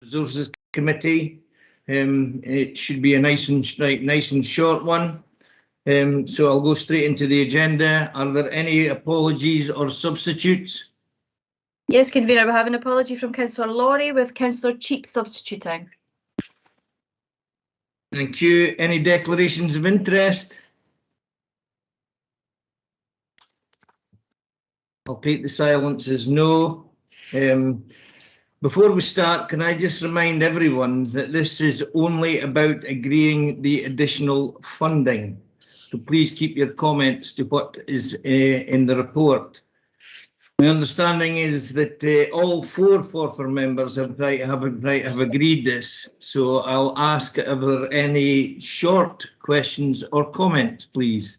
Resources Committee. It should be a nice and short one. So I'll go straight into the agenda. Are there any apologies or substitutes? Yes, Convener, we have an apology from Councillor Laurie with Councillor Cheek substituting. Thank you. Any declarations of interest? I'll take the silence as no. Before we start, can I just remind everyone that this is only about agreeing the additional funding. So please keep your comments to what is in the report. My understanding is that all four Forfar members have agreed this. So I'll ask, are there any short questions or comments, please?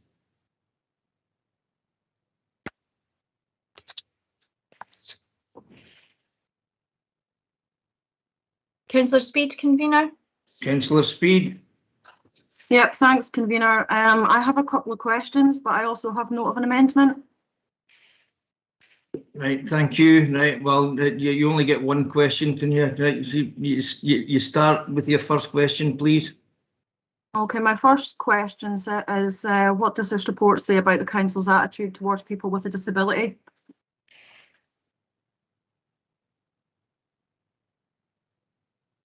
Councillor Speed, Convener. Councillor Speed. Yep, thanks, Convener. I have a couple of questions, but I also have note of an amendment. Right, thank you. Right, well, you only get one question, can you? Right, you start with your first question, please. Okay, my first question is what does this report say about the council's attitude towards people with a disability?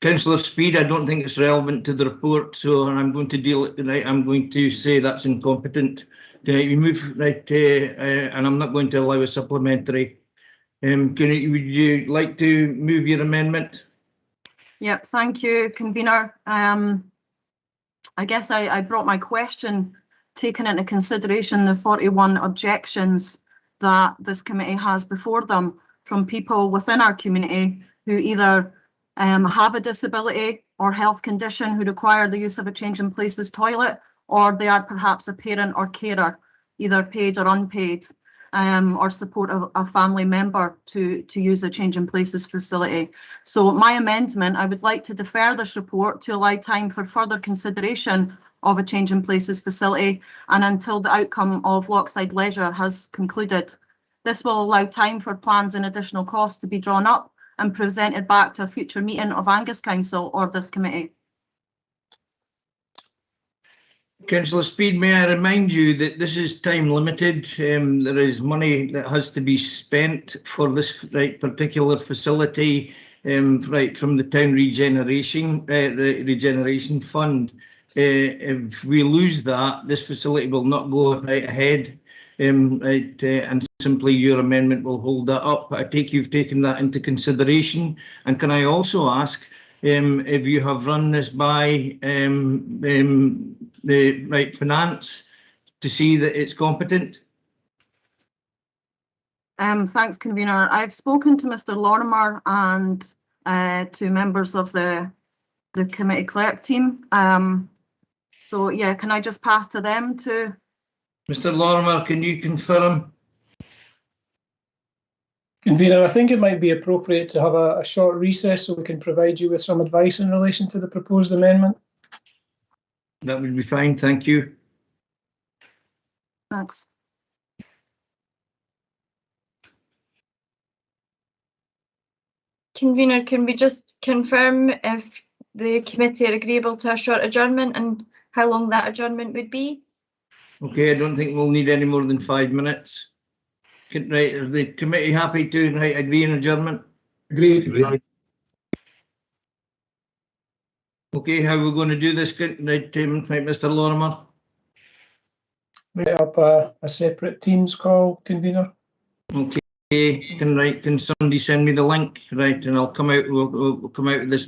Councillor Speed, I don't think it's relevant to the report, so I'm going to deal. Right, I'm going to say that's incompetent. You move right, and I'm not going to allow a supplementary. Would you like to move your amendment? Yep, thank you, Convener. I guess I brought my question, taking into consideration the 41 objections that this committee has before them from people within our community who either have a disability or health condition who require the use of a change in places toilet, or they are perhaps a parent or carer, either paid or unpaid, or support a family member to use a change in places facility. So my amendment, I would like to defer this report to allow time for further consideration of a change in places facility and until the outcome of Lochside Leisure has concluded. This will allow time for plans and additional costs to be drawn up and presented back to a future meeting of Angus Council or this committee. Councillor Speed, may I remind you that this is time limited. There is money that has to be spent for this particular facility, right from the town regeneration fund. If we lose that, this facility will not go right ahead. And simply your amendment will hold that up. I take you've taken that into consideration. And can I also ask if you have run this by the finance to see that it's competent? Thanks, Convener. I've spoken to Mr. Lorimer and to members of the committee clerk team. So yeah, can I just pass to them to? Mr. Lorimer, can you confirm? Convener, I think it might be appropriate to have a short recess so we can provide you with some advice in relation to the proposed amendment. That would be fine, thank you. Thanks. Convener, can we just confirm if the committee are agreeable to a short adjournment and how long that adjournment would be? Okay, I don't think we'll need any more than 5 minutes. Right, is the committee happy to agree on adjournment? Agreed. Okay, how are we going to do this, right, Mr. Lorimer? Set up a separate Teams call, Convener. Okay, can somebody send me the link, right, and I'll come out. We'll come out of this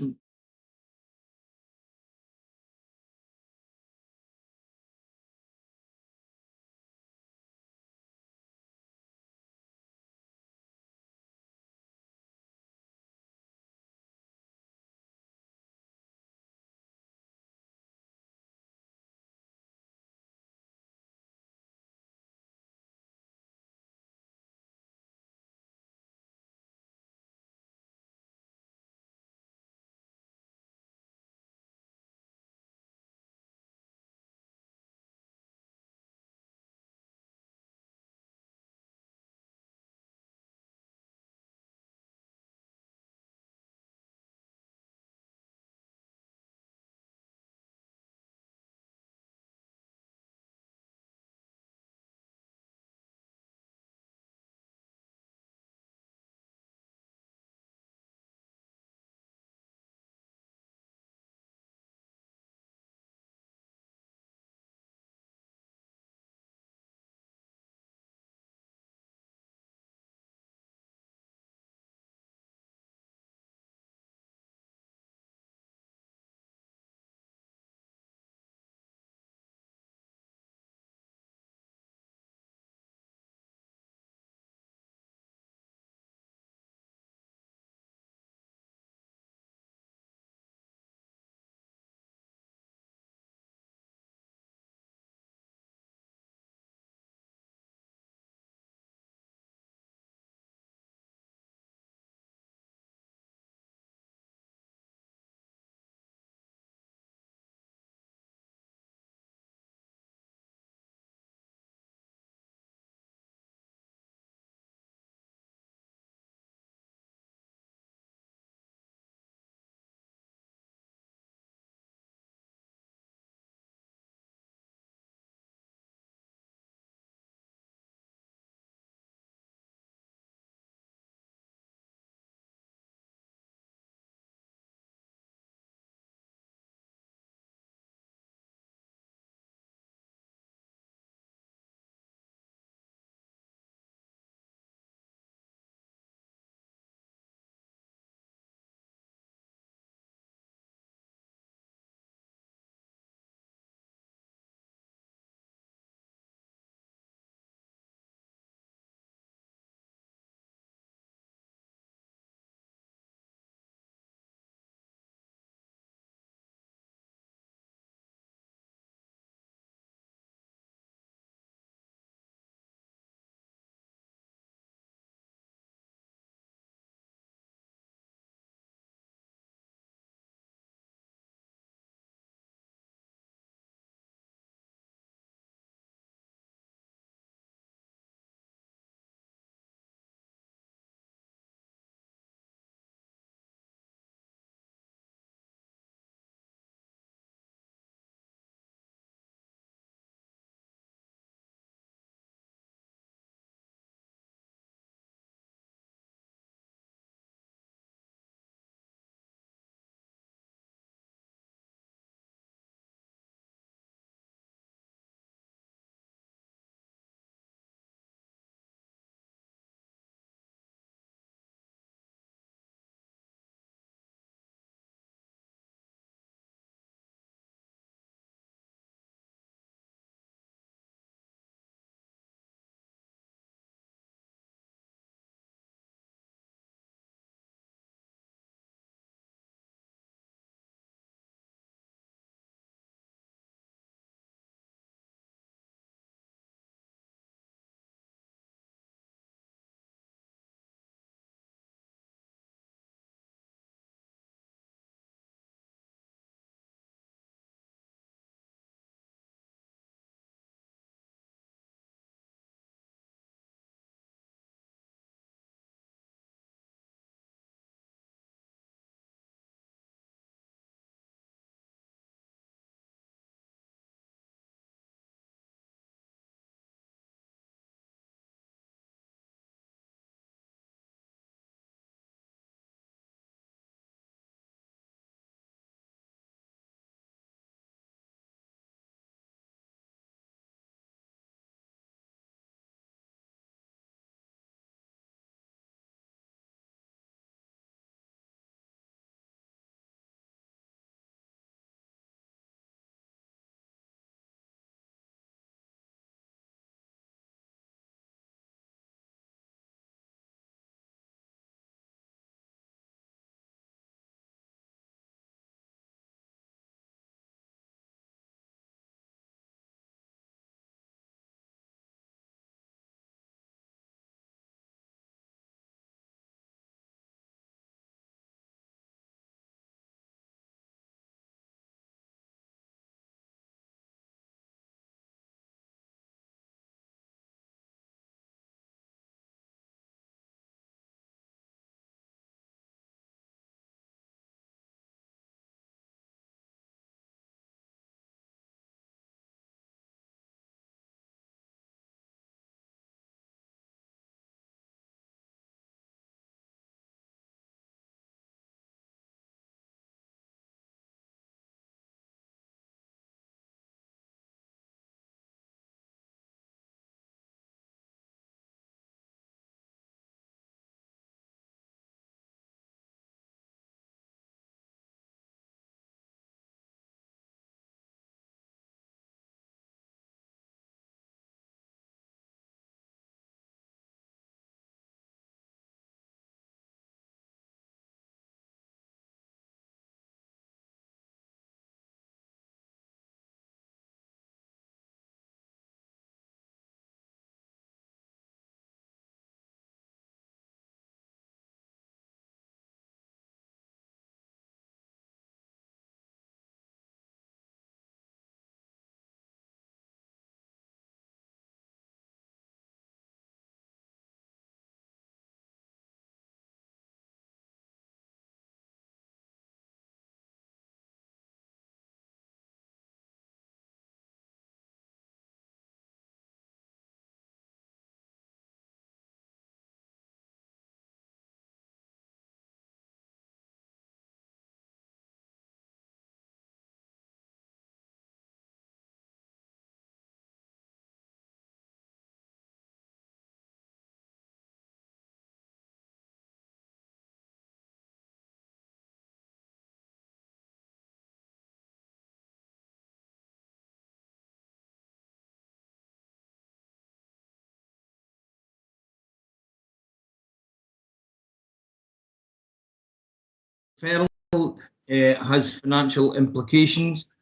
deferral has financial implications.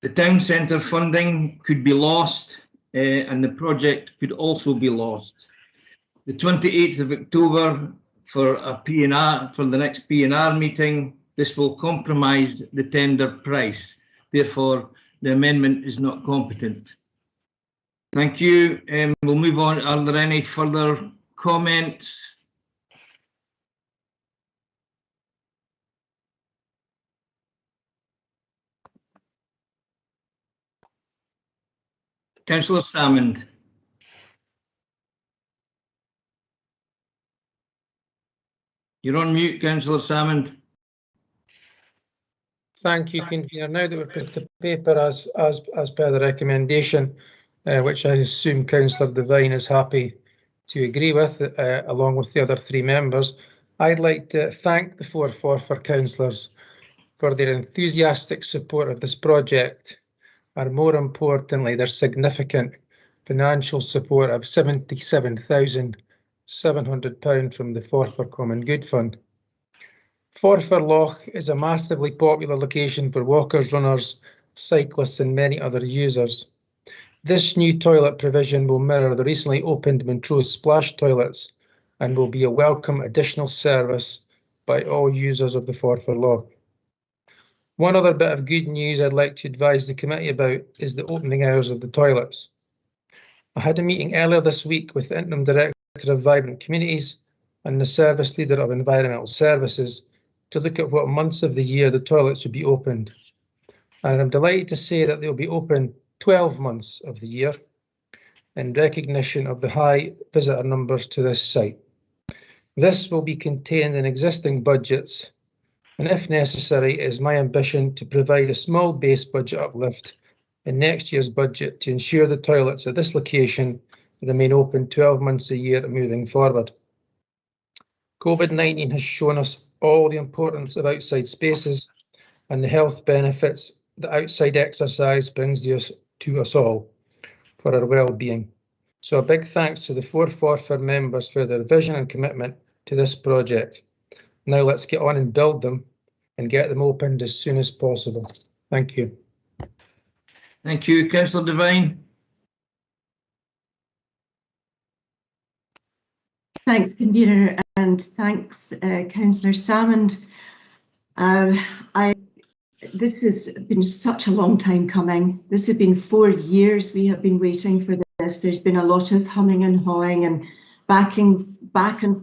The town centre funding could be lost and the project could also be lost. The 28th of October for a P&R, for the next P&R meeting, this will compromise the tender price. Therefore, the amendment is not competent. Thank you. We'll move on. Are there any further comments? Councillor Salmond. You're on mute, Councillor Salmond. Thank you, Convener. Now that we've put the paper as per the recommendation, which I assume Councillor Devine is happy to agree with, along with the other three members, I'd like to thank the four Forfar councillors for their enthusiastic support of this project, and more importantly, their significant financial support of £77,700 from the Forfar Common Good Fund. Forfar Loch is a massively popular location for walkers, runners, cyclists and many other users. This new toilet provision will mirror the recently opened Montrose splash toilets and will be a welcome additional service by all users of the Forfar Loch. One other bit of good news I'd like to advise the committee about is the opening hours of the toilets. I had a meeting earlier this week with the Interim Director of Vibrant Communities and the Service Leader of Environmental Services to look at what months of the year the toilets would be opened. And I'm delighted to say that they'll be open 12 months of the year in recognition of the high visitor numbers to this site. This will be contained in existing budgets, and if necessary, it is my ambition to provide a small base budget uplift in next year's budget to ensure the toilets at this location remain open 12 months a year moving forward. COVID-19 has shown us all the importance of outside spaces and the health benefits that outside exercise brings to us all for our well-being. So a big thanks to the four Forfar members for their vision and commitment to this project. Now let's get on and build them and get them opened as soon as possible. Thank you. Thank you, Councillor Devine. Thanks, Convener, and thanks, Councillor Salmond. This has been such a long time coming. This has been 4 years we have been waiting for this. There's been a lot of humming and hawing and back and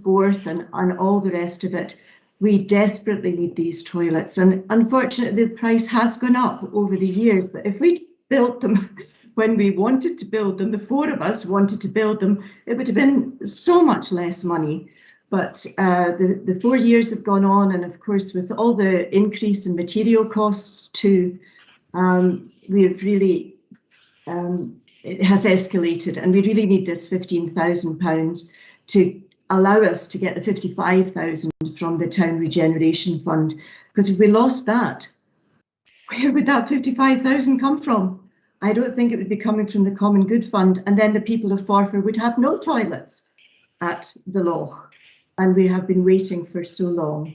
forth and all the rest of it. We desperately need these toilets, and unfortunately the price has gone up over the years, but if we built them when we wanted to build them, the four of us wanted to build them, it would have been so much less money. But the 4 years have gone on, and of course with all the increase in material costs too, we've really, it has escalated, and we really need this £15,000 to allow us to get the 55,000 from the Town Regeneration Fund, because if we lost that, where would that 55,000 come from? I don't think it would be coming from the Common Good Fund, and then the people of Forfar would have no toilets at the Loch, and we have been waiting for so long.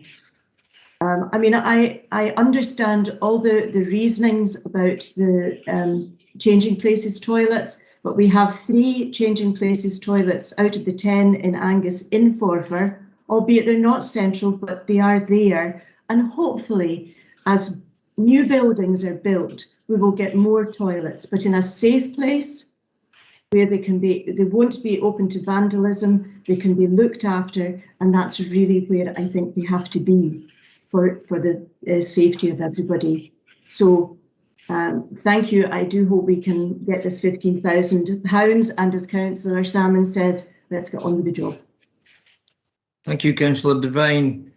I mean, I understand all the reasonings about the changing places toilets, but we have 3 changing places toilets out of the 10 in Angus in Forfar, albeit they're not central, but they are there. And hopefully, as new buildings are built, we will get more toilets, but in a safe place where they won't be open to vandalism, they can be looked after, and that's really where I think we have to be for the safety of everybody. So thank you. I do hope we can get this £15,000, and as Councillor Salmond says, let's get on with the job. Thank you, Councillor Devine.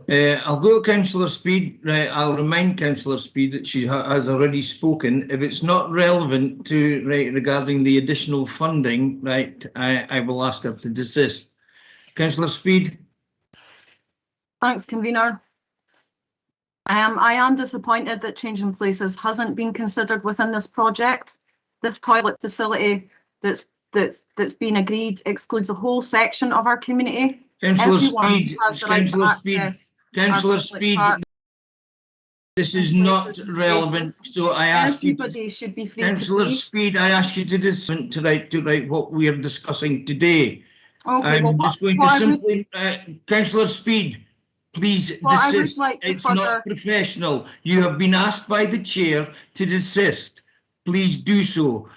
I'll go to Councillor Speed. Right, I'll remind Councillor Speed that she has already spoken. If it's not relevant to regarding the additional funding, right, I will ask her to desist. Councillor Speed. Thanks, Convener. I am disappointed that Changing Places hasn't been considered within this project. This toilet facility that's been agreed excludes a whole section of our community. Councillor Everyone Speed, has the right to access Councillor public Speed, parks this is and not places and relevant, spaces. so I ask you, Everybody should be free to Councillor leave. Speed, I ask you to write what we are discussing today. Okay, well, I'm just going to what I would- simply, Councillor Speed, please What I would desist. like to It's not further- professional. You have been asked by the chair to desist. Please do so.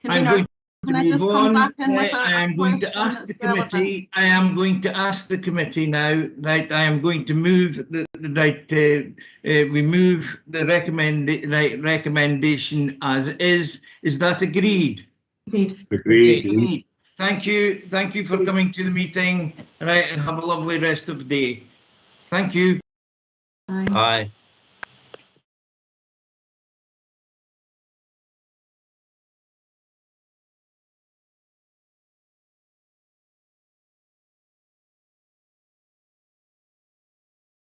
I'm Convener, going to can I move just come on. back in with I am going to question ask the that's relevant? committee, I am going to ask the committee now, right, I am going to move we move the recommendation as is. Is that agreed? Agreed. Agreed. Thank you for coming to the meeting, right, and have a lovely rest of the day. Thank you. Aye. Aye.